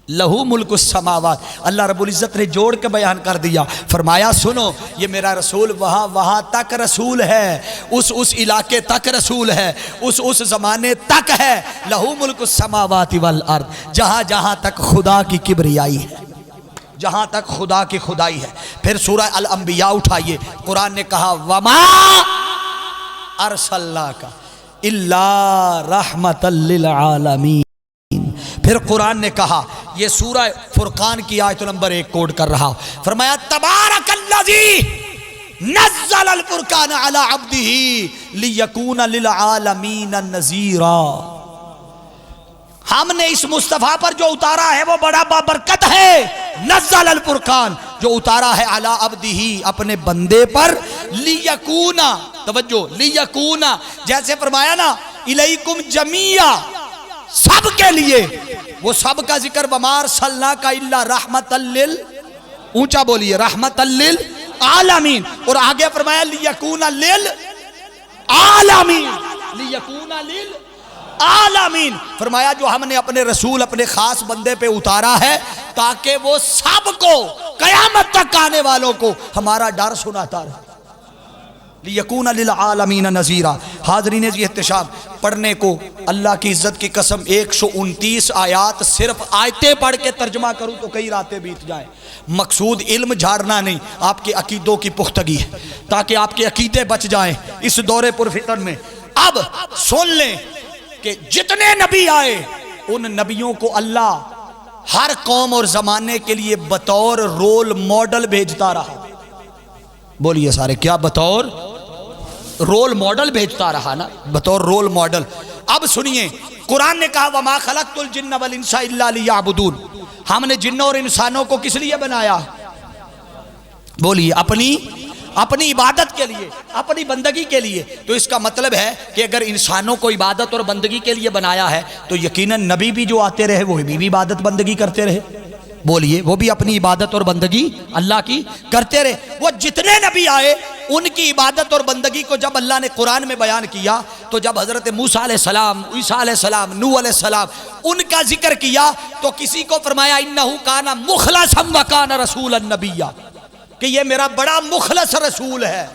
لہو ملک السماوات، اللہ رب العزت نے جوڑ کے بیان کر دیا، فرمایا سنو یہ میرا رسول وہاں تک رسول ہے، اس علاقے تک رسول ہے، اس زمانے تک ہے، لہو ملک السماوات والارض، جہاں جہاں تک خدا کی کبریائی ہے، جہاں تک خدا کی خدائی ہے۔ پھر سورہ الانبیاء اٹھائیے، قرآن نے کہا وما ارسلناک الا رحمۃ للعالمین۔ پھر قرآن نے کہا، یہ سورہ فرقان کی آیت نمبر 1 کوڈ کر رہا، فرمایا تبارک الذی نزل الفرقان علی عبدہ لیکون للعالمین نذیرا۔ ہم نے اس مصطفیٰ پر جو اتارا ہے وہ بڑا بابرکت ہے، نزل الفرقان، جو اتارا ہے علی عبدہ، اپنے بندے پر، لیکون، توجہ، لیکون، جیسے فرمایا نا الیکم جمیعا، سب کے لیے، وہ سب کا ذکر وما ارسلناک الا رحمۃ لل، اونچا بولیے، رحمۃ للعالمین، اور آگے فرمایا لیکون للعالمین، لیکون للعالمین، فرمایا جو ہم نے اپنے رسول اپنے خاص بندے پہ اتارا ہے تاکہ وہ سب کو، قیامت تک آنے والوں کو ہمارا ڈر سناتا رہے، لیکون للعالمین نذیرا۔ حاضرین جی احتشام، پڑھنے کو اللہ کی عزت کی قسم 129 آیات صرف آیتیں پڑھ کے ترجمہ کروں تو کئی راتیں بیت جائیں۔ مقصود علم جھاڑنا نہیں، آپ کے عقیدوں کی پختگی ہے، تاکہ آپ کے عقیدے بچ جائیں اس دور پرفتن میں۔ اب سن لیں کہ جتنے نبی آئے ان نبیوں کو اللہ ہر قوم اور زمانے کے لیے بطور رول ماڈل بھیجتا رہا۔ بولیے سارے، کیا بطور رول ماڈل بھیجتا رہا نا، بطور رول ماڈل۔ اب سنیے، قرآن نے کہا وما خلقت الجن والانس الا لیعبدون، ہم نے جنوں اور انسانوں کو کس لیے بنایا؟ بولیے، اپنی عبادت کے لیے، اپنی بندگی کے لیے۔ تو اس کا مطلب ہے کہ اگر انسانوں کو عبادت اور بندگی کے لیے بنایا ہے تو یقیناً نبی بھی جو آتے رہے وہ بھی عبادت بندگی کرتے رہے۔ بولیے، وہ بھی اپنی عبادت اور بندگی اللہ کی کرتے رہے۔ وہ جتنے نبی آئے ان کی عبادت اور بندگی کو جب اللہ نے قرآن میں بیان کیا تو جب حضرت موسیٰ علیہ السلام، عیسیٰ علیہ السلام، نوح علیہ السلام، ان کا ذکر کیا تو کسی کو فرمایا انہ کان مخلصا وکان رسولا نبیا، کہ یہ میرا بڑا مخلص رسول ہے،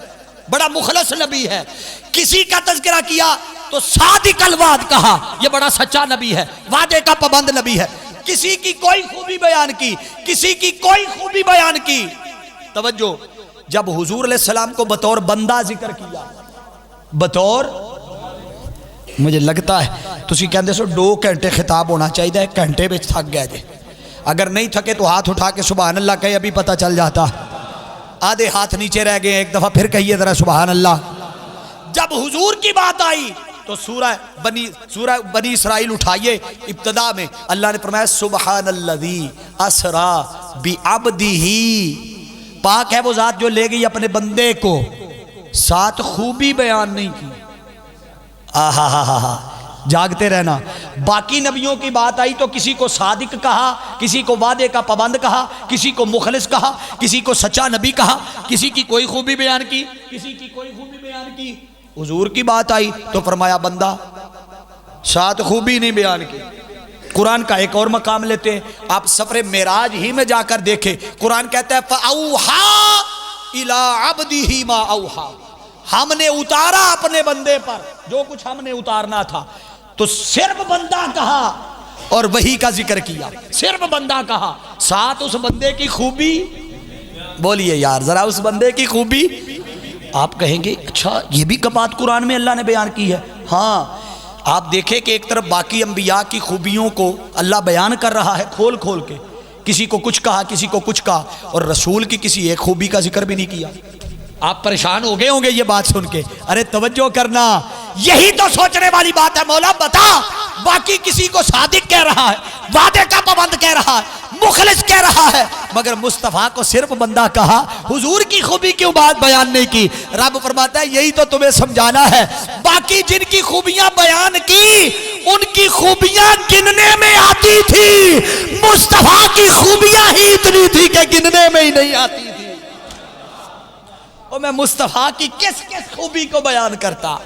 بڑا مخلص نبی ہے۔ کسی کا تذکرہ کیا تو صادق الوعد کہا، یہ بڑا سچا نبی ہے، وعدے کا پابند نبی ہے۔ کسی کی کوئی خوبی بیان کی، کسی کی کوئی خوبی بیان کی۔ توجہ، جب حضور علیہ السلام کو بطور بندہ ذکر کیا، بطور، مجھے لگتا ہے تسی کہندے سو 2 گھنٹے خطاب ہونا چاہیے، 1 گھنٹے میں تھک گئے تھے۔ اگر نہیں تھکے تو ہاتھ اٹھا کے سبحان اللہ کہے، ابھی پتہ چل جاتا۔ آدھے ہاتھ نیچے رہ گئے، ایک دفعہ پھر کہیے ذرا سبحان اللہ۔ جب حضور کی بات آئی تو سورہ بنی اسرائیل اٹھائیے، ابتدا میں اللہ نے فرمایا سبحان الذی اسرا بعبدہ، پاک ہے وہ ذات جو لے گئی اپنے بندے کو، ساتھ خوبی بیان نہیں کی۔ جاگتے رہنا۔ باقی نبیوں کی بات آئی تو کسی کو صادق کہا، کسی کو وعدے کا پابند کہا، کسی کو مخلص کہا، کسی کو سچا نبی کہا، کسی کی کوئی خوبی بیان کی، کسی کی کوئی خوبی بیان کی۔ حضور کی بات آئی تو فرمایا بندہ، ساتھ خوبی نہیں بیان کی۔ قرآن کا ایک اور مقام لیتے ہیں، آپ سفر معراج ہی میں جا کر دیکھیں، قرآن کہتا ہے فَأَوْحَا إِلَىٰ عَبْدِهِ مَا أَوْحَا، ہم نے اتارا اپنے بندے پر جو کچھ ہم نے اتارنا تھا۔ تو صرف بندہ کہا اور وحی کا ذکر کیا، صرف بندہ کہا، ساتھ اس بندے کی خوبی۔ بولیے یار ذرا، اس بندے کی خوبی۔ آپ کہیں گے اچھا یہ بھی بات قرآن میں اللہ نے بیان کی ہے؟ ہاں، آپ دیکھیں کہ ایک طرف باقی انبیاء کی خوبیوں کو اللہ بیان کر رہا ہے کھول کھول کے، کسی کو کچھ کہا، کسی کو کچھ کہا، اور رسول کی کسی ایک خوبی کا ذکر بھی نہیں کیا۔ آپ پریشان ہو گئے ہوں گے یہ بات سن کے، ارے توجہ کرنا، یہی تو سوچنے والی بات ہے۔ مولا بتا، باقی کسی کو صادق کہہ رہا ہے، وعدے کا پابند کہہ رہا ہے، مخلص کہہ رہا ہے، مگر مصطفیٰ کو صرف بندہ کہا، حضور کی خوبی کیوں بات بیان نہیں کی؟ رب فرماتا ہے یہی تو تمہیں سمجھانا ہے، باقی جن کی خوبیاں بیان کی ان کی خوبیاں گننے میں آتی تھی، مصطفیٰ کی خوبیاں ہی اتنی تھی کہ گننے میں ہی نہیں آتی تھی۔ اور میں مصطفیٰ کی کس کس خوبی کو بیان کرتا؟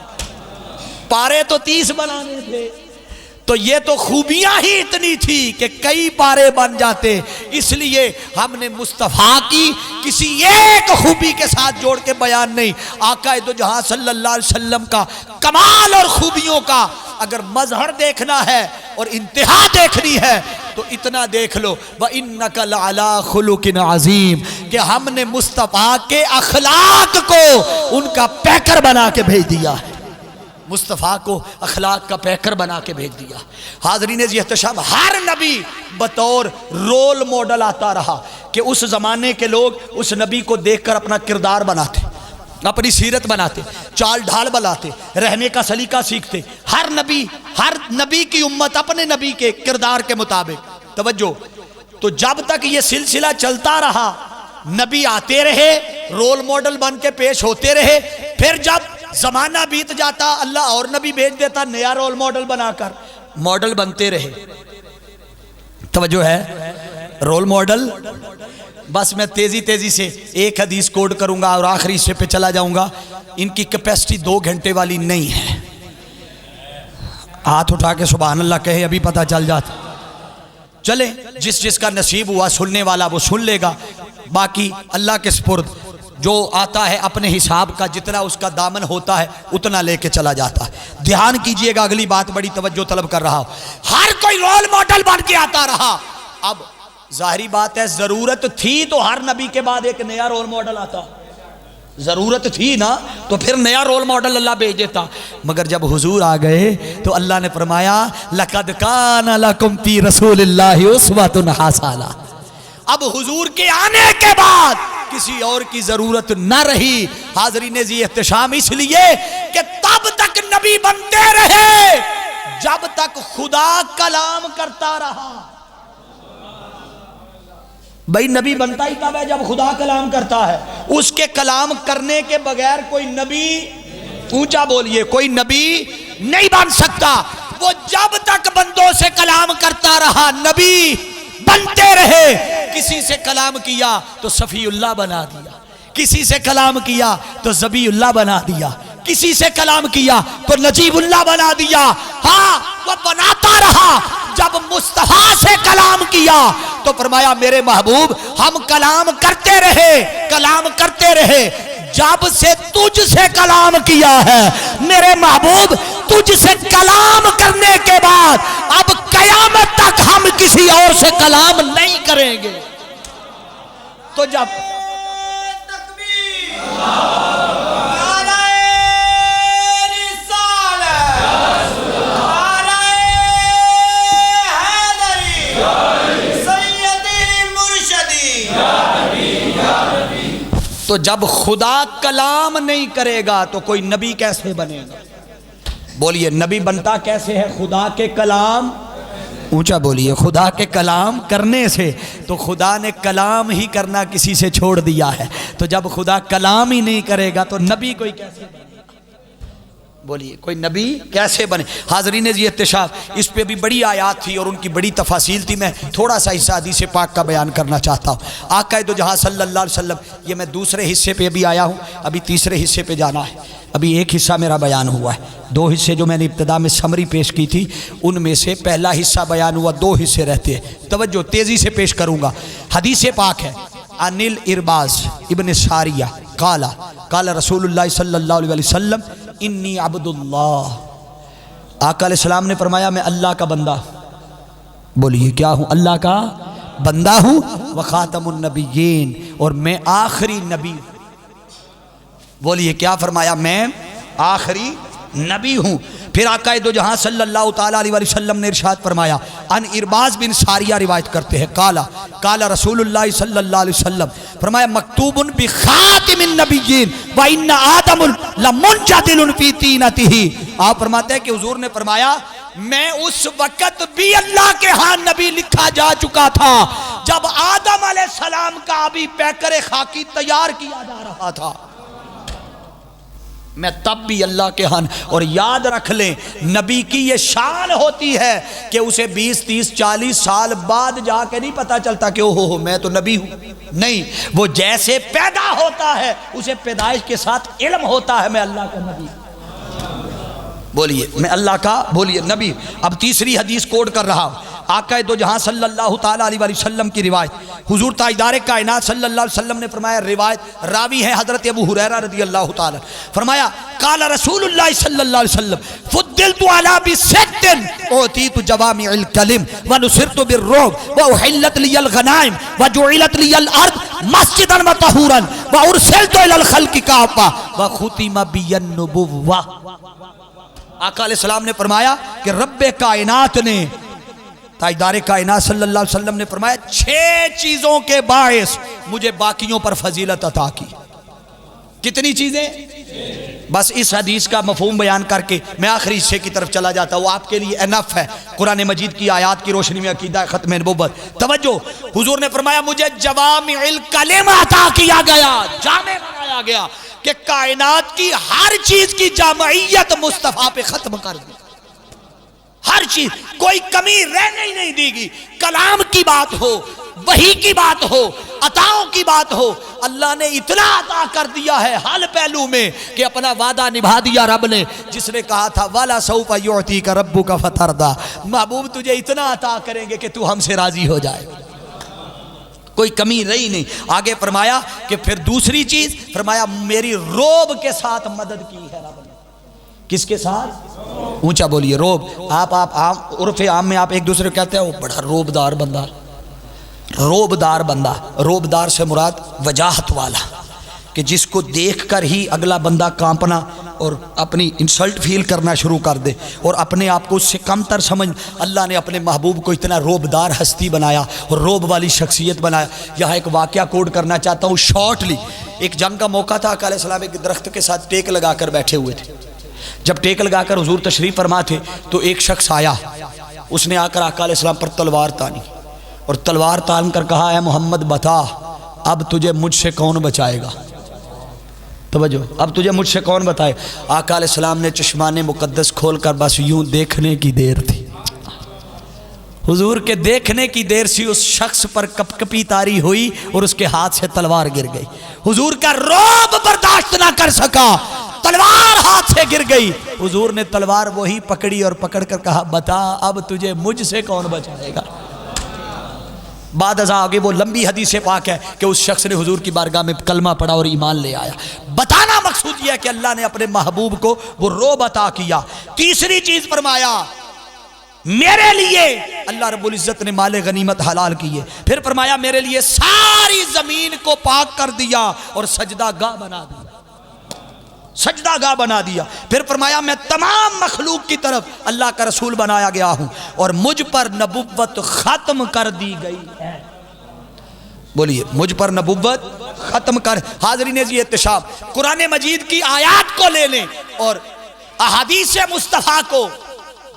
پارے تو 30 بنانے تھے، تو یہ تو خوبیاں ہی اتنی تھی کہ کئی پارے بن جاتے، اس لیے ہم نے مصطفیٰ کی کسی ایک خوبی کے ساتھ جوڑ کے بیان نہیں، آقا دو جہاں صلی اللہ علیہ وسلم کا کمال اور خوبیوں کا اگر مظہر دیکھنا ہے اور انتہا دیکھنی ہے تو اتنا دیکھ لو وَإِنَّكَ لَعَلَىٰ خُلُقٍ عَظِيمٍ کہ ہم نے مصطفیٰ کے اخلاق کو ان کا پیکر بنا کے بھیج دیا ہے، مصطفیٰ کو اخلاق کا پیکر بنا کے بھیج دیا۔ حاضرین عزیز احتشام، ہر نبی بطور رول ماڈل آتا رہا کہ اس زمانے کے لوگ اس نبی کو دیکھ کر اپنا کردار بناتے، اپنی سیرت بناتے، چال ڈھال بناتے، رہنے کا سلیقہ سیکھتے۔ ہر نبی کی امت اپنے نبی کے کردار کے مطابق، توجہ، تو جب تک یہ سلسلہ چلتا رہا نبی آتے رہے، رول ماڈل بن کے پیش ہوتے رہے، پھر جب زمانہ بیت جاتا اللہ اور نبی بھیج دیتا نیا رول ماڈل بنا کر، ماڈل بنتے رہے۔ توجہ ہے، رول ماڈل۔ بس میں تیزی سے ایک حدیث کوڈ کروں گا اور آخری حصے پہ چلا جاؤں گا، ان کی کیپیسٹی 2 گھنٹے والی نہیں ہے، ہاتھ اٹھا کے سبحان اللہ کہے ابھی پتہ چل جاتا۔ چلیں، جس کا نصیب ہوا سننے والا وہ سن لے گا، باقی اللہ کے سپرد، جو آتا ہے اپنے حساب کا جتنا اس کا دامن ہوتا ہے اتنا لے کے چلا جاتا ہے۔ دھیان کیجئے گا، اگلی بات بڑی توجہ طلب کر رہا ہوں۔ ہر کوئی رول ماڈل بن کے آتا رہا، اب ظاہری بات ہے ضرورت تھی تو ہر نبی کے بعد ایک نیا رول ماڈل آتا، ضرورت تھی نا تو پھر نیا رول ماڈل اللہ بھیج دیتا، مگر جب حضور آ گئے تو اللہ نے فرمایا لَقَدْ كَانَ لَكُمْ فِي رَسُولِ اللَّهِ أُسْوَةٌ حَسَنَةٌ۔ اب حضور کے آنے کے بعد کسی اور کی ضرورت نہ رہی۔ حاضرین ذی احتشام، اس لیے کہ تب تک نبی بنتے رہے جب تک خدا کلام کرتا رہا۔ بھئی نبی بنتا ہی کب ہے؟ جب خدا کلام کرتا ہے۔ اس کے کلام کرنے کے بغیر کوئی نبی، اونچا بولیے، کوئی نبی نہیں بن سکتا۔ وہ جب تک بندوں سے کلام کرتا رہا نبی بنتے رہے۔ کسی سے کلام کیا تو صفی اللہ بنا دیا، کسی سے کلام کیا تو ذبی اللہ بنا دیا، کسی سے کلام کیا تو نجیب اللہ بنا دیا۔ ہاں، وہ بناتا رہا۔ جب مصطفیٰ سے کلام کیا تو فرمایا میرے محبوب ہم کلام کرتے رہے، جب سے تجھ سے کلام کیا ہے میرے محبوب، تجھ سے کلام کرنے کے بعد اب قیامت تک ہم کسی اور سے کلام نہیں کریں گے۔ تو جب تو جب خدا کلام نہیں کرے گا تو کوئی نبی کیسے بنے گا؟ بولیے، نبی بنتا کیسے ہے؟ خدا کے کلام، اونچا بولیے، خدا کے کلام کرنے سے۔ تو خدا نے کلام ہی کرنا کسی سے چھوڑ دیا ہے، تو جب خدا کلام ہی نہیں کرے گا تو نبی کوئی کیسے بنے؟ بولیے، کوئی نبی کیسے بنے؟ حاضرین ذی احتشام، اس پہ بھی بڑی آیات تھی اور ان کی بڑی تفاصیل تھی، میں تھوڑا سا حصہ حدیث پاک کا بیان کرنا چاہتا ہوں۔ آقا دو جہاں صلی اللہ علیہ وسلم، یہ میں دوسرے حصے پہ بھی آیا ہوں، ابھی تیسرے حصے پہ جانا ہے۔ ابھی ایک حصہ میرا بیان ہوا ہے، 2 حصے جو میں نے ابتدا میں سمری پیش کی تھی ان میں سے پہلا حصہ بیان ہوا، 2 حصے رہتے ہیں۔ توجہ، تیزی سے پیش کروں گا۔ حدیث پاک ہے، انل ارباز ابن ساریہ قال قال رسول اللہ صلی اللہ علیہ وسلم انی عبد اللہ۔ آقا علیہ السلام نے فرمایا میں اللہ کا بندہ، بولیے کیا ہوں؟ اللہ کا بندہ ہوں، وخاتم النبیین، اور میں آخری نبی۔ بولیے کیا فرمایا؟ میں آخری نبی ہوں۔ پھر آقا دو جہاں صلی اللہ تعالیٰ علیہ وسلم نے ارشاد فرمایا، ان ارباز بن ساریہ روایت کرتے ہیں، قال رسول اللہ صلی اللہ علیہ وسلم، فرمایا مکتوب بخاتم النبیین وان آدم لمنجدل فی طینتہ۔ آپ فرماتے ہیں کہ حضور نے فرمایا میں اس وقت بھی اللہ کے ہاں نبی لکھا جا چکا تھا جب آدم علیہ السلام کا ابھی پیکر خاکی تیار کیا جا رہا تھا، میں تب بھی اللہ کے ہاں۔ اور یاد رکھ لیں، نبی کی یہ شان ہوتی ہے کہ اسے 20 30 40 سال بعد جا کے نہیں پتا چلتا کہ اوہ میں تو نبی ہوں، نہیں، وہ جیسے پیدا ہوتا ہے اسے پیدائش کے ساتھ علم ہوتا ہے میں اللہ کا نبی۔ بولیے میں اللہ کا بولیے نبی. اب تیسری حدیث کوٹ کر رہا ہوں. آقا دو جہاں صلی اللہ تعالیٰ علیہ وسلم کی روایت. حضور تاجدار کائنات صلی اللہ علیہ وسلم نے فرمایا, روایت راوی ہے حضرت ابو ہریرہ رضی اللہ تعالیٰ, فرمایا قال رسول اللہ صلی اللہ علیہ وسلم فضلت علی بست اعطیت جوامع الکلم ونصرت بالرعب واحلت لی الغنائم وجعلت لی الارض مسجدا وطہورا وارسلت الی الخلق کافہ وختم بی النبوہ. آقا علیہ السلام نے فرمایا کہ رب کائنات نے, تاجدار کائنات صلی اللہ علیہ وسلم نے فرمایا 6 چیزوں کے باعث مجھے باقیوں پر فضیلت عطا کی. کتنی چیزیں؟ بس اس حدیث کا مفہوم بیان کر کے میں آخری حصے کی طرف چلا جاتا ہوں, وہ آپ کے لیے انف ہے. قرآن مجید کی آیات کی روشنی میں عقیدہ ختم نبوت. توجہ, حضور نے فرمایا مجھے جوامع الکلم عطا کیا گیا, جامع بنایا گیا کہ کائنات کی ہر چیز کی جامعیت مصطفیٰ پہ ختم کر دی. ہر چیز, کوئی کمی رہنے ہی نہیں دی گی. کلام کی بات ہو, وحی کی بات ہو, عطاؤں کی بات ہو, اللہ نے اتنا عطا کر دیا ہے ہر پہلو میں کہ اپنا وعدہ نبھا دیا رب نے. جس نے کہا تھا وَلَا سَوْفَ يُعْتِيكَ رَبُّكَ فَتَرْضَىٰ, محبوب تجھے اتنا عطا کریں گے کہ تو ہم سے راضی ہو جائے. کوئی کمی رہی نہیں. آگے فرمایا کہ پھر دوسری چیز فرمایا میری روب کے ساتھ مدد کی ہے رب نے. کس کے ساتھ؟ اونچا بولیے, روب. آپ عرف عام میں آپ ایک دوسرے کو کہتے ہیں وہ بڑا روبدار بندہ. روبدار بندہ, روبدار سے مراد وجاہت والا, کہ جس کو دیکھ کر ہی اگلا بندہ کانپنا اور اپنی انسلٹ فیل کرنا شروع کر دے اور اپنے آپ کو اس سے کم تر سمجھ. اللہ نے اپنے محبوب کو اتنا روبدار ہستی بنایا اور روب والی شخصیت بنایا. یہاں ایک واقعہ کوڈ کرنا چاہتا ہوں شارٹلی. ایک جنگ کا موقع تھا, آقا علیہ السلام ایک درخت کے ساتھ ٹیک لگا کر بیٹھے ہوئے تھے. جب ٹیک لگا کر حضور تشریف فرما تھے تو ایک شخص آیا, اس نے آ کر آقا علیہ السلام پر تلوار تانی اور تلوار تان کر کہا اے محمد بتا اب تجھے مجھ سے کون بچائے گا. توجہ, اب تجھے مجھ سے کون بتائے. آقا علیہ السلام نے چشمان مقدس کھول کر بس یوں دیکھنے کی دیر تھی. حضور کے دیکھنے کی دیر سی اس شخص پر کپ کپی تاری ہوئی اور اس کے ہاتھ سے تلوار گر گئی. حضور کا رعب برداشت نہ کر سکا, تلوار ہاتھ سے گر گئی. حضور نے تلوار وہی پکڑی اور پکڑ کر کہا بتا اب تجھے مجھ سے کون بچائے گا. بعد ازاں آگے وہ لمبی حدیث پاک ہے کہ اس شخص نے حضور کی بارگاہ میں کلمہ پڑھا اور ایمان لے آیا. بتانا مقصود یہ ہے کہ اللہ نے اپنے محبوب کو وہ روب عطا کیا. تیسری چیز فرمایا میرے لیے اللہ رب العزت نے مال غنیمت حلال کیے. پھر فرمایا میرے لیے ساری زمین کو پاک کر دیا اور سجدہ گاہ بنا دیا, سجدہ گاہ بنا دیا. پھر فرمایا میں تمام مخلوق کی طرف اللہ کا رسول بنایا گیا ہوں اور مجھ پر نبوت ختم کر دی گئی ہے. بولیے مجھ پر نبوت ختم کر. حاضرین عزیز احتشام, قرآن مجید کی آیات کو لے لیں اور احادیث مصطفیٰ کو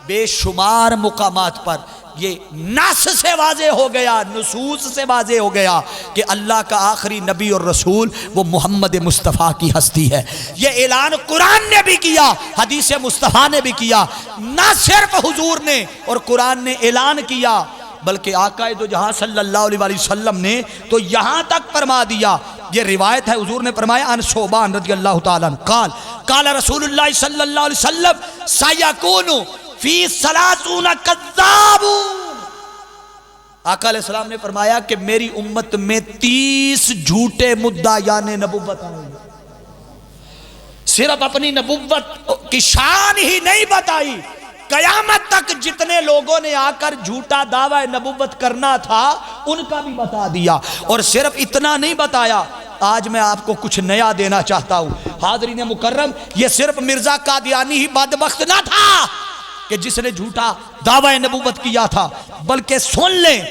بے شمار مقامات پر یہ نص سے واضح ہو گیا, نصوص سے واضح ہو گیا کہ اللہ کا آخری نبی اور رسول وہ محمد مصطفیٰ کی ہستی ہے. یہ اعلان قرآن نے بھی کیا, حدیث مصطفیٰ نے بھی کیا. نہ صرف حضور نے اور قرآن نے اعلان کیا بلکہ آقا دو جہاں صلی اللہ علیہ وسلم نے تو یہاں تک فرما دیا. یہ روایت ہے, حضور نے فرمایا ان ثوبان رضی اللہ تعالیٰ عنہ قال رسول اللہ صلی اللہ علیہ وسلم سیکون فی ثلاثون کذابون. آقا علیہ السلام نے فرمایا کہ میری امت میں 30 جھوٹے مدعیان نبوت آئیں گے. صرف اپنی نبوت کی شان ہی نہیں بتائی, قیامت تک جتنے لوگوں نے آ کر جھوٹا دعویٰ نبوت کرنا تھا ان کا بھی بتا دیا. اور صرف اتنا نہیں بتایا, آج میں آپ کو کچھ نیا دینا چاہتا ہوں. حاضرین مکرم, یہ صرف مرزا قادیانی ہی بدبخت نہ تھا کہ جس نے جھوٹا دعویٰ نبوت کیا تھا, بلکہ سن لیں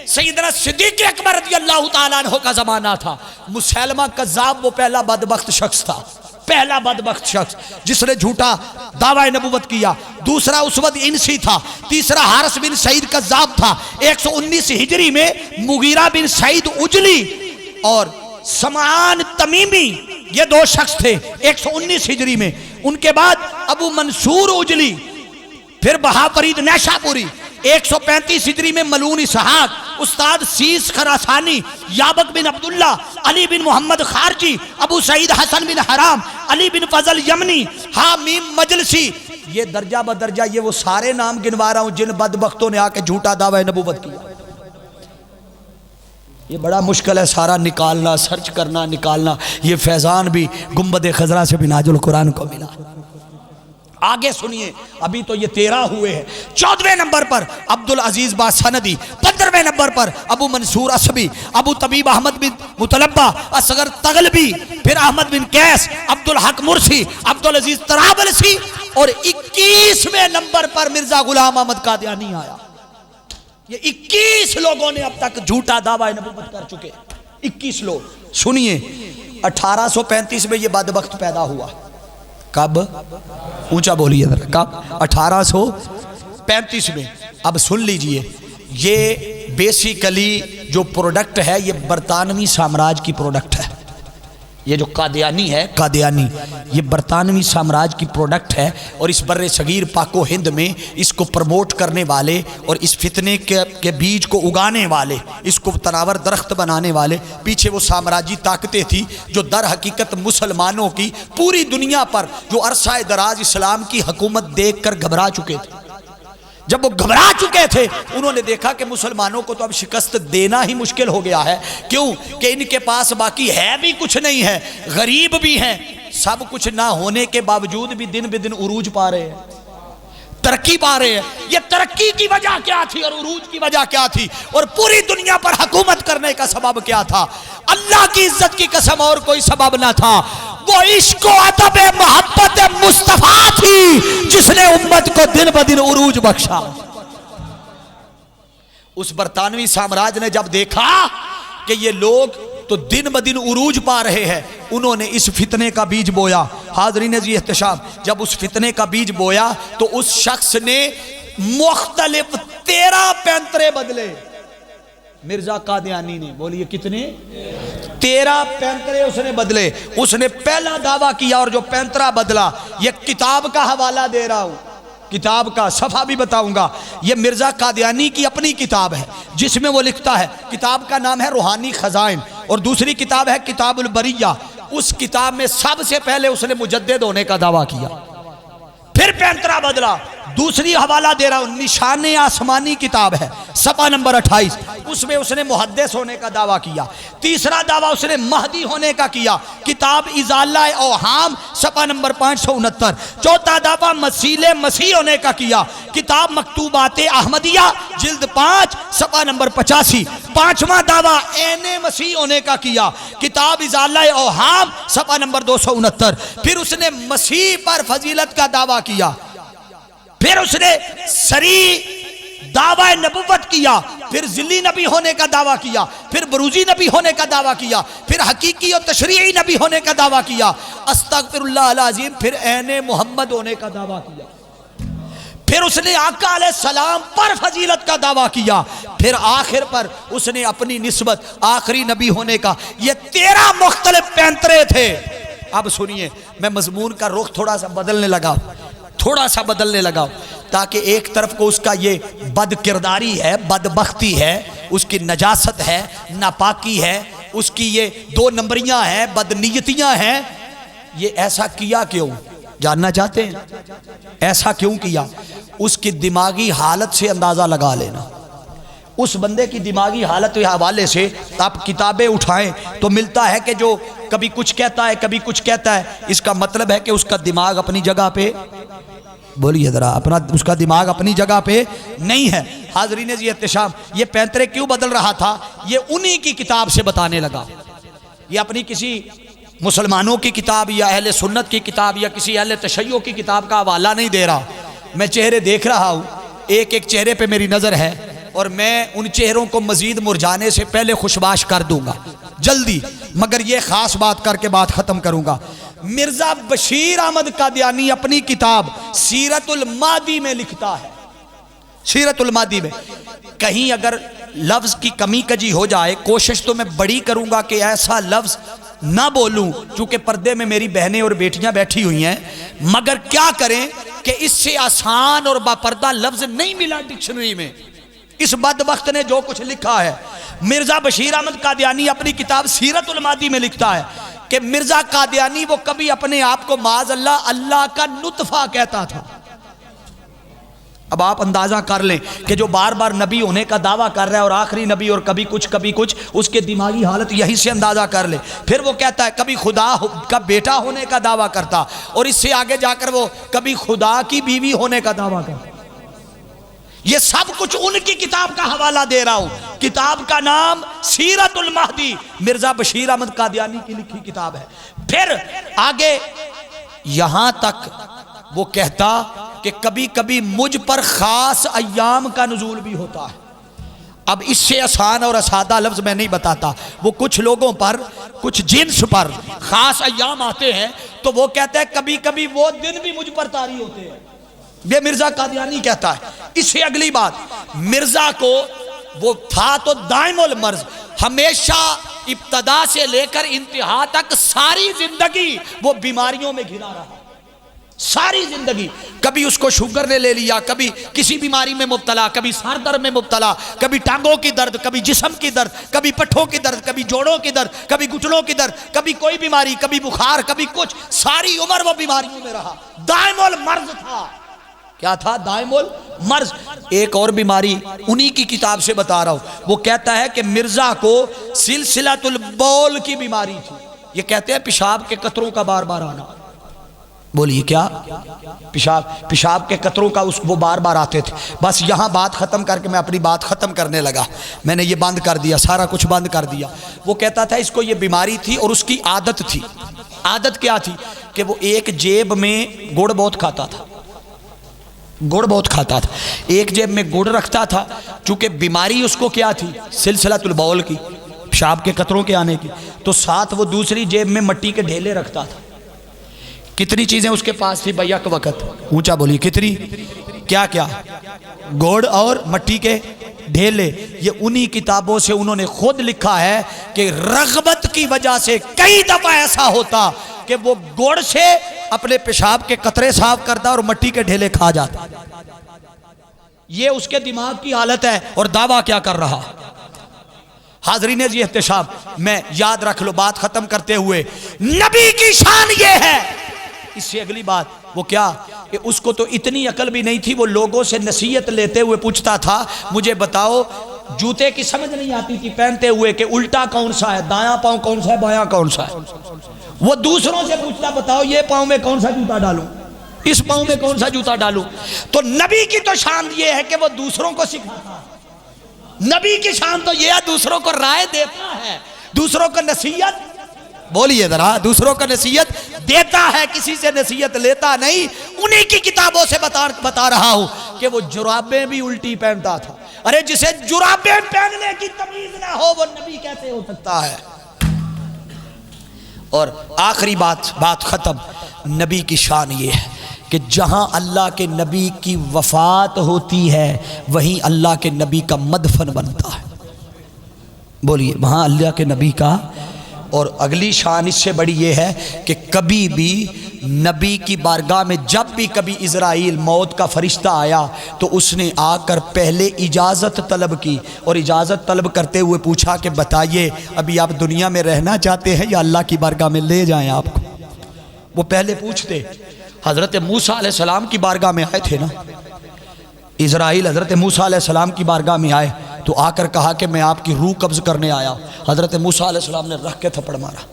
سیدنا صدیق اکبر رضی اللہ تعالیٰ عنہ کا زمانہ تھا. مسیلمہ کذاب وہ پہلا بدبخت شخص تھا, پہلا بدبخت شخص جس نے جھوٹا دعویٰ نبوت کیا. دوسرا اسود انسی تھا. تیسرا حارث بن سعید کذاب تھا. 119 ہجری میں مغیرہ بن سعید اجلی اور سمعان تمیمی یہ 2 شخص تھے 119 ہجری میں. ان کے بعد ابو منصور اجلی, پھر بہا فرید نیشا پوری. 135 ہجری میں ملون اسحاق, استاد سیس خراسانی, یابک بن عبداللہ, علی بن محمد خارجی, ابو سعید حسن بن حرام, علی بن فضل یمنی, حامیم مجلسی, یہ درجہ بدرجہ یہ وہ سارے نام گنوا رہا ہوں جن بدبختوں نے آ کے جھوٹا دعویٰ نبوت کیا. یہ بڑا مشکل ہے سارا نکالنا، سرچ کرنا نکالنا. یہ فیضان بھی گنبد خضرا سے بھی ناجل قرآن کو ملا. آگے سنیے، ابھی تو یہ 13 ہوئے ہیں. 14ویں نمبر پر عبدالعزیز باسندی، 15ویں نمبر پر ابو منصور اسبی، ابو طبیب احمد بن مطلبہ اصغر تغلبی، پھر احمد بن قیس، عبدالحق مرسی، عبدالعزیز طرابلسی، اور 21ویں نمبر پر مرزا غلام احمد قادیانی آیا. یہ 21 لوگوں نے اب تک جھوٹا دعویٰ نبوت کر چکے. 21 لوگ. سنیے 1835 میں یہ بدبخت پیدا ہوا. کب؟ اونچا بولیے ذرا. کب؟ 1835 میں. اب سن لیجئے، یہ بیسیکلی جو پروڈکٹ ہے یہ برطانوی سامراج کی پروڈکٹ ہے. یہ جو قادیانی ہے، قادیانی یہ برطانوی سامراج کی پروڈکٹ ہے. اور اس بر صغیر پاک و ہند میں اس کو پروموٹ کرنے والے اور اس فتنے کے بیج کو اگانے والے، اس کو تناور درخت بنانے والے پیچھے وہ سامراجی طاقتیں تھی جو در حقیقت مسلمانوں کی پوری دنیا پر جو عرصہ دراز اسلام کی حکومت دیکھ کر گھبرا چکے تھے. جب وہ گھبرا چکے تھے انہوں نے دیکھا کہ مسلمانوں کو تو اب شکست دینا ہی مشکل ہو گیا ہے. کیوں کہ ان کے پاس باقی ہے بھی کچھ نہیں ہے، غریب بھی ہیں. سب کچھ نہ ہونے کے باوجود بھی دن بدن عروج پا رہے ہیں، ترقی پا رہے ہیں. یہ ترقی کی وجہ کیا تھی اور عروج کی وجہ کیا تھی اور پوری دنیا پر حکومت کرنے کا سبب کیا تھا؟ اللہ کی عزت کی قسم اور کوئی سبب نہ تھا. وہ عشق و ادب محبت مصطفیٰ تھی جس نے امت کو دن بدن عروج بخشا. اس برطانوی سامراج نے جب دیکھا کہ یہ لوگ تو دن بدن عروج پا رہے ہیں، انہوں نے اس فتنے کا بیج بویا. حاضرین عزیز احتشام، جب اس فتنے کا بیج بویا تو اس شخص نے مختلف 13 پینترے بدلے. مرزا قادیانی نے، بولیے کتنے؟ 13 پینترے اس نے بدلے. اس نے پہلا دعویٰ کیا اور جو پینترا بدلا، یہ کتاب کا حوالہ دے رہا ہوں، کتاب کا صفحہ بھی بتاؤں گا. یہ مرزا قادیانی کی اپنی کتاب ہے جس میں وہ لکھتا ہے. کتاب کا نام ہے روحانی خزائن اور دوسری کتاب ہے کتاب البریہ. اس کتاب میں سب سے پہلے اس نے مجدد ہونے کا دعویٰ کیا، پھر پینترا بدلا. دوسری حوالہ دے رہا ہوں، نشان آسمانی کتاب ہے، صفحہ نمبر 28. اس میں اس نے محدث ہونے کا دعویٰ کیا. تیسرا دعویٰ اس نے مہدی ہونے کا کیا، کتاب ازالہ اوہام، صفحہ نمبر 569. چوتھا دعویٰ مسیل مسیح ہونے کا کیا، کتاب مکتوبات احمدیہ جلد 5، صفحہ نمبر 85. پانچواں دعویٰ عین مسیح ہونے کا کیا، کتاب ازالہ اوہام، صفحہ نمبر 269. پھر اس نے مسیح پر فضیلت کا دعویٰ کیا. پھر اس نے سری دعویٰ نبوت کیا، پھر ذلی نبی ہونے کا دعویٰ کیا، پھر بروزی نبی ہونے کا دعویٰ کیا، پھر حقیقی اور تشریعی نبی ہونے کا دعویٰ کیا، استغفر اللہ العظیم، پھر عین محمد ہونے کا دعویٰ کیا. پھر اس نے آقا علیہ السلام پر فضیلت کا دعویٰ کیا. پھر آخر پر اس نے اپنی نسبت آخری نبی ہونے کا. یہ 13 مختلف پینترے تھے. اب سنیے، میں مضمون کا رخ تھوڑا سا بدلنے لگا تاکہ ایک طرف کو اس کا یہ بد کرداری ہے، بدبختی ہے، اس کی نجاست ہے، ناپاکی ہے، اس کی یہ 2 نمبریاں ہیں، بدنیتیاں ہیں. یہ ایسا کیا کیوں؟ جاننا چاہتے ہیں ایسا کیوں کیا؟ اس کی دماغی حالت سے اندازہ لگا لینا. اس بندے کی دماغی حالت کے حوالے سے آپ کتابیں اٹھائیں تو ملتا ہے کہ جو کبھی کچھ کہتا ہے کبھی کچھ کہتا ہے. اس کا مطلب ہے کہ اس کا دماغ اپنی جگہ پہ، بولیے ذرا، اس کا دماغ اپنی جگہ پہ نہیں ہے. حاضرین جی احتشام، یہ پینترے کیوں بدل رہا تھا؟ یہ انہی کی کتاب سے بتانے لگا. یہ اپنی کسی مسلمانوں کی کتاب یا اہل سنت کی کتاب یا کسی اہل تشیع کی کتاب کا حوالہ نہیں دے رہا. میں چہرے دیکھ رہا ہوں، ایک ایک چہرے پہ میری نظر ہے اور میں ان چہروں کو مزید مرجانے سے پہلے خوشباش کر دوں گا جلدی، مگر یہ خاص بات کر کے بات ختم کروں گا. مرزا بشیر احمد قادیانی اپنی کتاب سیرت المادی میں لکھتا ہے. سیرت المادی میں کہیں اگر لفظ کی کمی کجی ہو جائے، کوشش تو میں بڑی کروں گا کہ ایسا لفظ نہ بولوں، چونکہ پردے میں میری بہنیں اور بیٹیاں بیٹھی ہوئی ہیں، مگر کیا کریں کہ اس سے آسان اور باپردہ لفظ نہیں ملا ڈکشنری میں. اس بدبخت نے جو کچھ لکھا ہے. مرزا بشیر احمد قادیانی اپنی کتاب سیرت المادی میں لکھتا ہے کہ مرزا قادیانی وہ کبھی اپنے آپ کو معاذ اللہ اللہ کا نطفہ کہتا تھا. اب آپ اندازہ کر لیں کہ جو بار بار نبی ہونے کا دعویٰ کر رہا ہے اور آخری نبی اور کبھی کچھ اس کے دماغی حالت یہیں سے اندازہ کر لیں. پھر وہ کہتا ہے کبھی خدا کا بیٹا ہونے کا دعویٰ کرتا اور اس سے آگے جا کر وہ کبھی خدا کی بیوی ہونے کا دعویٰ کرتا. یہ سب کچھ ان کی کتاب کا حوالہ دے رہا ہوں. کتاب کا نام سیرت المہدی، مرزا بشیر احمد قادیانی کی لکھی کتاب ہے. پھر آگے یہاں تک وہ کہتا کہ کبھی کبھی مجھ پر خاص ایام کا نزول بھی ہوتا ہے. اب اس سے آسان اور سادہ لفظ میں نہیں بتاتا. وہ کچھ لوگوں پر، کچھ جنس پر خاص ایام آتے ہیں تو وہ کہتا ہے کبھی کبھی وہ دن بھی مجھ پر طاری ہوتے ہیں. یہ مرزا قادیانی کہتا ہے. اس سے اگلی بات، مرزا کو وہ تھا تو دائم المرض، ہمیشہ ابتدا سے لے کر انتہا تک ساری زندگی وہ بیماریوں میں گھرا رہا. ساری زندگی کبھی اس کو شوگر نے لے لیا، کبھی کسی بیماری میں مبتلا، کبھی سر درد میں مبتلا، کبھی ٹانگوں کی درد، کبھی جسم کی درد، کبھی پٹھوں کی درد، کبھی جوڑوں کی درد، کبھی گھٹنوں کی درد، کبھی کوئی بیماری، کبھی بخار، کبھی کچھ. ساری عمر وہ بیماریوں میں رہا. دائم المرض تھا. کیا تھا؟ دائم المرض. ایک اور بیماری انہی کی کتاب سے بتا رہا ہوں. وہ کہتا ہے کہ مرزا کو سلسلۃ البول کی بیماری تھی. یہ کہتے ہیں پیشاب کے قطروں کا بار بار آنا. بولیے کیا؟ پیشاب کے قطروں کا وہ بار بار آتے تھے. بس یہاں بات ختم کر کے میں اپنی بات ختم کرنے لگا. میں نے یہ بند کر دیا، سارا کچھ بند کر دیا. وہ کہتا تھا اس کو یہ بیماری تھی اور اس کی عادت تھی. عادت کیا تھی؟ کہ وہ ایک جیب میں گڑ بہت کھاتا تھا. گڑ بہت کھاتا تھا. ایک جیب میں گڑ رکھتا تھا. چونکہ بیماری اس کو کیا تھی؟ سلسلۃ البول کی، پیشاب کے قطروں کے آنے کی. تو ساتھ وہ دوسری جیب میں مٹی کے ڈھیلے رکھتا تھا. کتنی چیزیں اس کے پاس تھی بھیا کے وقت؟ اونچا بولی کتنی؟ کیا کیا؟ گڑ اور مٹی کے ڈھیلے. یہ انہی کتابوں سے انہوں نے خود لکھا ہے کہ رغبت کی وجہ سے کئی دفعہ ایسا ہوتا کہ وہ گڑ سے اپنے پیشاب کے قطرے صاف کرتا اور مٹی کے ڈھیلے کھا جاتا. یہ اس کے دماغ کی حالت ہے. اور دعویٰ کیا کر رہا؟ حاضرین جی احتشام، میں یاد رکھ لو بات ختم کرتے ہوئے، نبی کی شان یہ ہے. اس سے اگلی بات وہ کیا کہ اس کو تو اتنی عقل بھی نہیں تھی. وہ لوگوں سے نصیحت لیتے ہوئے پوچھتا تھا مجھے بتاؤ جوتے کی سمجھ نہیں آتی تھی پہنتے ہوئے کہ الٹا کون سا ہے، دایاں پاؤں کون سا ہے، بایاں کون سا ہے. وہ دوسروں سے پوچھتا بتاؤ یہ پاؤں میں کون سا جوتا ڈالوں، اس پاؤں میں کون سا جوتا ڈالوں. تو نبی کی تو شان یہ ہے کہ وہ دوسروں کو سکھاتا. نبی کی شان تو یہ ہے دوسروں کو رائے دیتا ہے، دوسروں کو نصیحت، بولیے ذرا، دوسروں کو نصیحت دیتا ہے، کسی سے نصیحت لیتا نہیں. انہی کی کتابوں سے بتا رہا ہوں کہ وہ جرابیں بھی الٹی پہنتا تھا. ارے جسے جرابیں پہننے کی تمیز نہ ہو وہ نبی کیسے ہو سکتا ہے؟ اور آخری بات ختم. نبی کی شان یہ ہے کہ جہاں اللہ کے نبی کی وفات ہوتی ہے وہیں اللہ کے نبی کا مدفن بنتا ہے. بولیے وہاں اللہ کے نبی کا. اور اگلی شان اس سے بڑی یہ ہے کہ کبھی بھی نبی کی بارگاہ میں جب بھی کبھی اسرائیل موت کا فرشتہ آیا تو اس نے آ کر پہلے اجازت طلب کی اور اجازت طلب کرتے ہوئے پوچھا کہ بتائیے ابھی آپ دنیا میں رہنا چاہتے ہیں یا اللہ کی بارگاہ میں لے جائیں آپ کو. وہ پہلے پوچھتے. حضرت موسیٰ علیہ السلام کی بارگاہ میں آئے تھے نا اسرائیل، حضرت موسیٰ علیہ السلام کی بارگاہ میں آئے تو آ کر کہا کہ میں آپ کی روح قبض کرنے آیا. حضرت موسیٰ علیہ السلام نے رکھ کے تھپڑ مارا.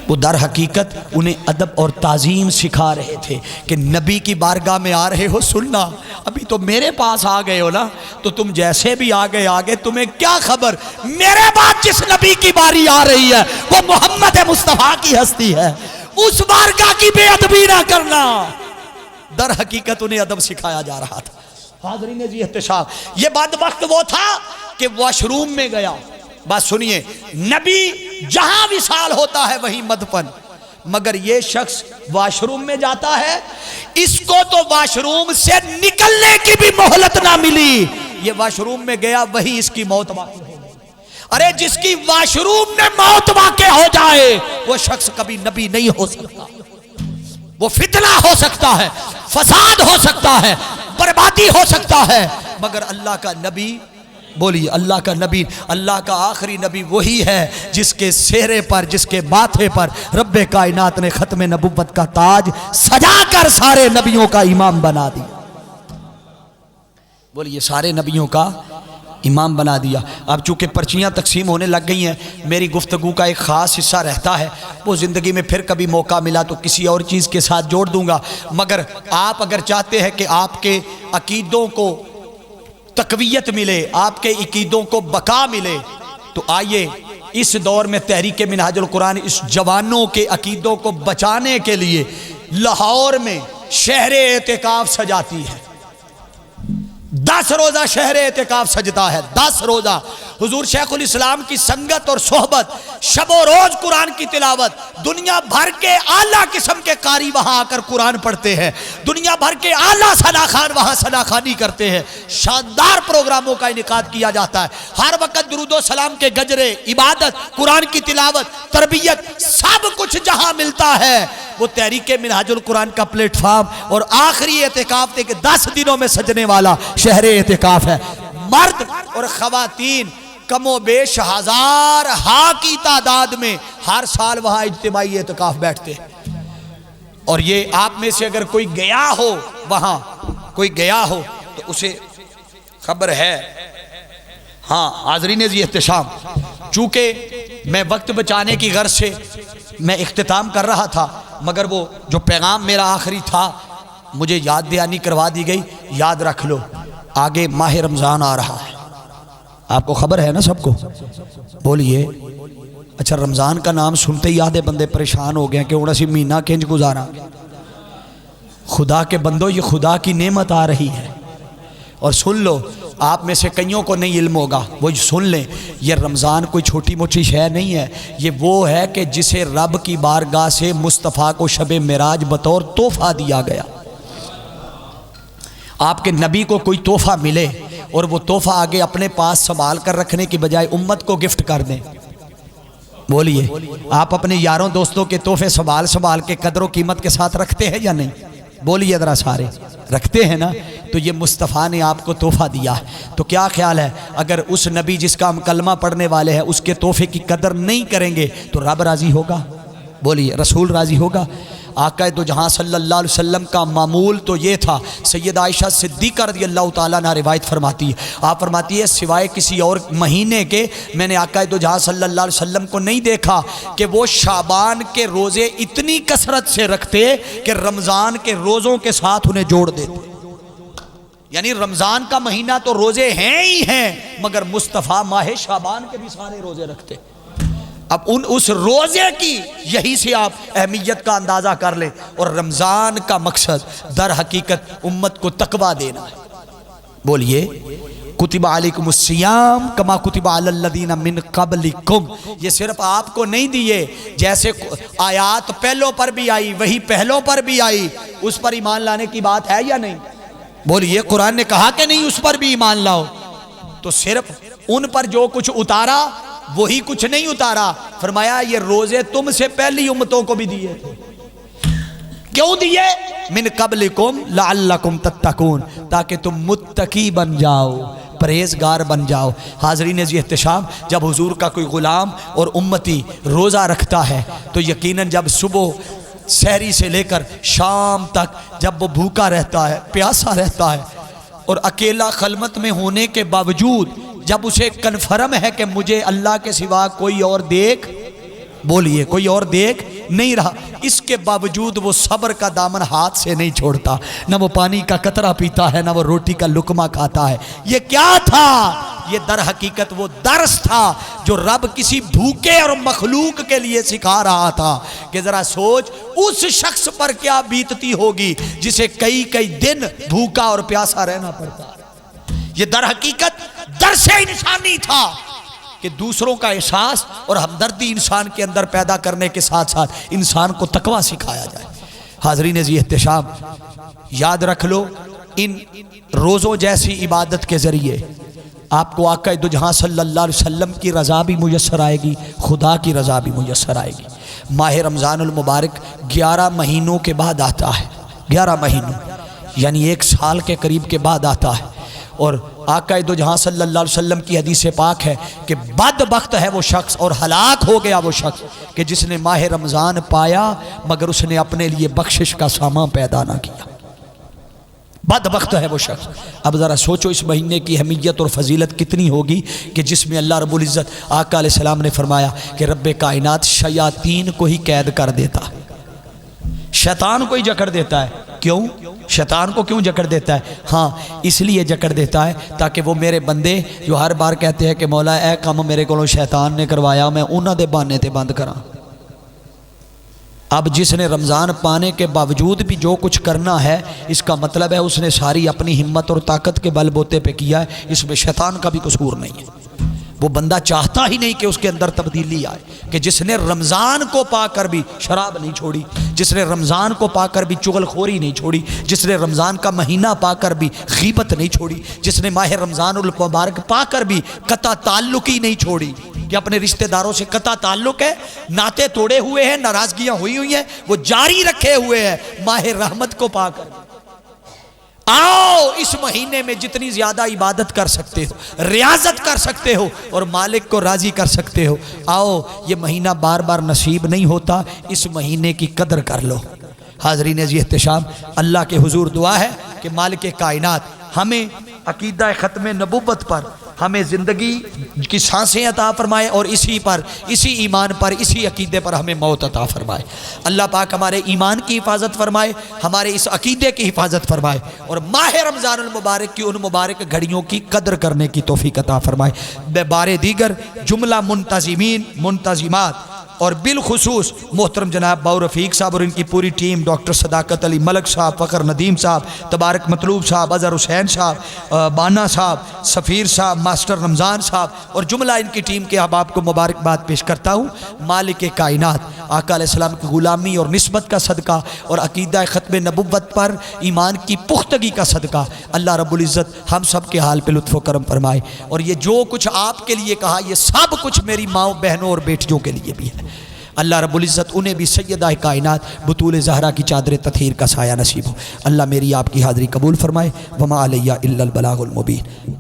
وہ در حقیقت انہیں ادب اور تعظیم سکھا رہے تھے کہ نبی کی بارگاہ میں آ رہے ہو سننا، ابھی تو میرے پاس آ گئے ہو نا تو تم جیسے بھی آگے تمہیں کیا خبر، میرے بعد جس نبی کی باری آ رہی ہے وہ محمد مصطفیٰ کی ہستی ہے، اس بارگاہ کی بے ادبی نہ کرنا. در حقیقت انہیں ادب سکھایا جا رہا تھا. حاضرین جی احتشام، یہ بدبخت وہ تھا کہ واش روم میں گیا. بات سنیے، نبی جہاں وصال ہوتا ہے وہیں مدفن، مگر یہ شخص واش روم میں جاتا ہے، اس کو تو واش روم سے نکلنے کی بھی مہلت نہ ملی. یہ واش روم میں گیا وہیں اس کی موت واقع ہو گئی. ارے جس کی واش روم میں موت واقع ہو جائے وہ شخص کبھی نبی نہیں ہو سکتا. وہ فتنہ ہو سکتا ہے، فساد ہو سکتا ہے، بربادی ہو سکتا ہے، مگر اللہ کا نبی، بولیے اللہ کا نبی، اللہ کا آخری نبی وہی ہے جس کے چہرے پر، جس کے ماتھے پر رب کائنات نے ختم نبوت کا تاج سجا کر سارے نبیوں کا امام بنا دیا. بولیے سارے نبیوں کا امام بنا دیا۔ اب چونکہ پرچیاں تقسیم ہونے لگ گئی ہیں، میری گفتگو کا ایک خاص حصہ رہتا ہے، وہ زندگی میں پھر کبھی موقع ملا تو کسی اور چیز کے ساتھ جوڑ دوں گا، مگر آپ اگر چاہتے ہیں کہ آپ کے عقیدوں کو تقویت ملے، آپ کے عقیدوں کو بقا ملے، تو آئیے اس دور میں تحریک منہاج القرآن اس جوانوں کے عقیدوں کو بچانے کے لیے لاہور میں شہر اعتکاف سجاتی ہے۔ 10 روزہ شہر اعتکاف سجتا ہے، 10 روزہ حضور شیخ الاسلام کی سنگت اور صحبت، شب و روز قرآن کی تلاوت، دنیا بھر کے اعلیٰ قسم کے قاری وہاں آ کر قرآن پڑھتے ہیں، دنیا بھر کے اعلیٰ ثناخوان وہاں ثناخوانی کرتے ہیں، شاندار پروگراموں کا انعقاد کیا جاتا ہے، ہر وقت درود و سلام کے گجرے، عبادت، قرآن کی تلاوت، تربیت، سب کچھ جہاں ملتا ہے وہ تحریک منہاج القرآن کا پلیٹ فارم، اور آخری اعتکاف تھے کہ 10 دنوں میں سجنے والا شہر اعتکاف ہے۔ مرد اور خواتین کم و بیش 1000 کی تعداد میں ہر سال وہاں اجتماعی اعتکاف بیٹھتے ہیں، اور یہ آپ میں سے اگر کوئی گیا ہو وہاں، کوئی گیا ہو تو اسے خبر ہے۔ ہاں حاضرین ذی احتشام، چونکہ میں وقت بچانے کی غرض سے میں اختتام کر رہا تھا، مگر وہ جو پیغام میرا آخری تھا مجھے یاد دہانی کروا دی گئی، یاد رکھ لو آگے ماہ رمضان آ رہا ہے، آپ کو خبر ہے نا سب کو؟ بولیے اچھا رمضان کا نام سنتے ہی آدھے بندے پریشان ہو گئے کہ انہوں نے مہینہ کنج گزارا۔ خدا کے بندو یہ خدا کی نعمت آ رہی ہے، اور سن لو آپ میں سے کئیوں کو نہیں علم ہوگا، وہ سن لیں، یہ رمضان کوئی چھوٹی موٹی شے نہیں ہے، یہ وہ ہے کہ جسے رب کی بارگاہ سے مصطفیٰ کو شب معراج بطور تحفہ دیا گیا۔ آپ کے نبی کو کوئی تحفہ ملے اور وہ تحفہ آگے اپنے پاس سنبھال کر رکھنے کی بجائے امت کو گفٹ کر دیں، بولیے آپ اپنے یاروں دوستوں کے تحفے سنبھال کے قدر و قیمت کے ساتھ رکھتے ہیں یا نہیں؟ بولیے ذرا سارے رکھتے ہیں نا؟ تو یہ مصطفیٰ نے آپ کو تحفہ دیا ہے، تو کیا خیال ہے اگر اس نبی جس کا ہم کلمہ پڑھنے والے ہیں اس کے تحفے کی قدر نہیں کریں گے تو رب راضی ہوگا؟ بولیے رسول راضی ہوگا؟ آقا دو جہاں صلی اللہ علیہ وسلم کا معمول تو یہ تھا، سید عائشہ صدیقہ رضی اللہ تعالیٰ عنہ روایت فرماتی ہے، آپ فرماتی ہے سوائے کسی اور مہینے کے میں نے آقا دو جہاں صلی اللہ علیہ وسلم کو نہیں دیکھا کہ وہ شعبان کے روزے اتنی کثرت سے رکھتے کہ رمضان کے روزوں کے ساتھ انہیں جوڑ دیتے۔ یعنی رمضان کا مہینہ تو روزے ہیں ہی ہیں، مگر مصطفیٰ ماہ شعبان کے بھی سارے روزے رکھتے۔ اب اس روزے کی یہی سے آپ اہمیت کا اندازہ کر لیں، اور رمضان کا مقصد در حقیقت امت کو تقویٰ دینا ہے۔ بولیے کتب علیکم الصیام کما کتب علی الذین من قبلکم، یہ صرف آپ کو نہیں دیے، جیسے آیات پہلوں پر بھی آئی وہی پہلوں پر بھی آئی، اس پر ایمان لانے کی بات ہے یا نہیں؟ بولیے قرآن نے کہا کہ نہیں اس پر بھی ایمان لاؤ، تو صرف ان پر جو کچھ اتارا وہی کچھ نہیں اتارا، فرمایا یہ روزے تم سے پہلی امتوں کو بھی دیے تھے۔ کیوں دیے؟ من قبلکم لعلکم تتقون، تاکہ تم متقی بن جاؤ، پرہیزگار بن جاؤ۔ حاضرین ذی احتشام، جب حضور کا کوئی غلام اور امتی روزہ رکھتا ہے تو یقیناً جب صبح سحری سے لے کر شام تک جب وہ بھوکا رہتا ہے، پیاسا رہتا ہے، اور اکیلا خلوت میں ہونے کے باوجود جب اسے کنفرم ہے کہ مجھے اللہ کے سوا کوئی اور دیکھ، بولیے کوئی اور دیکھ نہیں رہا، اس کے باوجود وہ صبر کا دامن ہاتھ سے نہیں چھوڑتا، نہ وہ پانی کا قطرہ پیتا ہے، نہ وہ روٹی کا لقمہ کھاتا ہے۔ یہ کیا تھا؟ یہ در حقیقت وہ درس تھا جو رب کسی بھوکے اور مخلوق کے لیے سکھا رہا تھا کہ ذرا سوچ اس شخص پر کیا بیتتی ہوگی جسے کئی کئی دن بھوکا اور پیاسا رہنا پڑتا ہے۔ یہ در حقیقت درس انسانی تھا کہ دوسروں کا احساس اور ہمدردی انسان کے اندر پیدا کرنے کے ساتھ ساتھ انسان کو تقویٰ سکھایا جائے۔ حاضرین ذی احتشام، یاد رکھ لو ان روزوں جیسی عبادت کے ذریعے آپ کو آقا دو جہاں صلی اللہ علیہ وسلم کی رضا بھی میسر آئے گی، خدا کی رضا بھی میسر آئے گی۔ ماہ رمضان المبارک 11 مہینوں کے بعد آتا ہے، 11 مہینوں یعنی 1 سال کے قریب کے بعد آتا ہے، اور آقا دو جہاں صلی اللہ علیہ وسلم کی حدیث پاک ہے کہ بدبخت ہے وہ شخص اور ہلاک ہو گیا وہ شخص کہ جس نے ماہ رمضان پایا مگر اس نے اپنے لیے بخشش کا سامان پیدا نہ کیا۔ بدبخت ہے وہ شخص۔ اب ذرا سوچو اس مہینے کی اہمیت اور فضیلت کتنی ہوگی کہ جس میں اللہ رب العزت آقا علیہ السلام نے فرمایا کہ رب کائنات شیاطین کو ہی قید کر دیتا ہے، شیطان کو ہی جکڑ دیتا ہے۔ کیوں؟ شیطان کو کیوں جکڑ دیتا ہے؟ ہاں اس لیے جکڑ دیتا ہے تاکہ وہ میرے بندے جو ہر بار کہتے ہیں کہ مولا اے کام میرے کو شیطان نے کروایا میں انہاں دے بہانے تے بند کراں۔ اب جس نے رمضان پانے کے باوجود بھی جو کچھ کرنا ہے اس کا مطلب ہے اس نے ساری اپنی ہمت اور طاقت کے بل بوتے پہ کیا ہے، اس میں شیطان کا بھی قصور نہیں ہے۔ وہ بندہ چاہتا ہی نہیں کہ اس کے اندر تبدیلی آئے، کہ جس نے رمضان کو پا کر بھی شراب نہیں چھوڑی، جس نے رمضان کو پا کر بھی چغل خوری نہیں چھوڑی، جس نے رمضان کا مہینہ پا کر بھی غیبت نہیں چھوڑی، جس نے ماہ رمضان المبارک پا کر بھی قطع تعلق ہی نہیں چھوڑی کہ اپنے رشتہ داروں سے قطع تعلق ہے، ناطے توڑے ہوئے ہیں، ناراضگیاں ہوئی ہیں، وہ جاری رکھے ہوئے ہیں ماہ رحمت کو پا کر۔ آؤ اس مہینے میں جتنی زیادہ عبادت کر سکتے ہو، ریاضت کر سکتے ہو اور مالک کو راضی کر سکتے ہو، آؤ یہ مہینہ بار بار نصیب نہیں ہوتا، اس مہینے کی قدر کر لو۔ حاضرین عزیز احتشام، اللہ کے حضور دعا ہے کہ مالک کائنات ہمیں عقیدہ ختم نبوت پر ہمیں زندگی کی سانسیں عطا فرمائے اور اسی پر، اسی ایمان پر، اسی عقیدے پر ہمیں موت عطا فرمائے۔ اللہ پاک ہمارے ایمان کی حفاظت فرمائے، ہمارے اس عقیدے کی حفاظت فرمائے اور ماہ رمضان المبارک کی ان مبارک گھڑیوں کی قدر کرنے کی توفیق عطا فرمائے۔ بار دیگر جملہ منتظمین، منتظمات اور بالخصوص محترم جناب باؤ رفیق صاحب اور ان کی پوری ٹیم، ڈاکٹر صداقت علی ملک صاحب، فخر ندیم صاحب، تبارک مطلوب صاحب، اظہر حسین صاحب، بانا صاحب، سفیر صاحب، ماسٹر رمضان صاحب اور جملہ ان کی ٹیم کے احباب کو مبارکباد پیش کرتا ہوں۔ مالک کائنات آقا علیہ السلام کی غلامی اور نسبت کا صدقہ اور عقیدہ ختم نبوت پر ایمان کی پختگی کا صدقہ اللہ رب العزت ہم سب کے حال پہ لطف و کرم فرمائے، اور یہ جو کچھ آپ کے لیے کہا یہ سب کچھ میری ماؤں، بہنوں اور بیٹیوں کے لیے بھی ہے۔ اللہ رب العزت انہیں بھی سیدہ کائنات بطول زہرا کی چادر تطہیر کا سایہ نصیب ہو۔ اللہ میری آپ کی حاضری قبول فرمائے۔ وما علیہ الا البلاغ المبین۔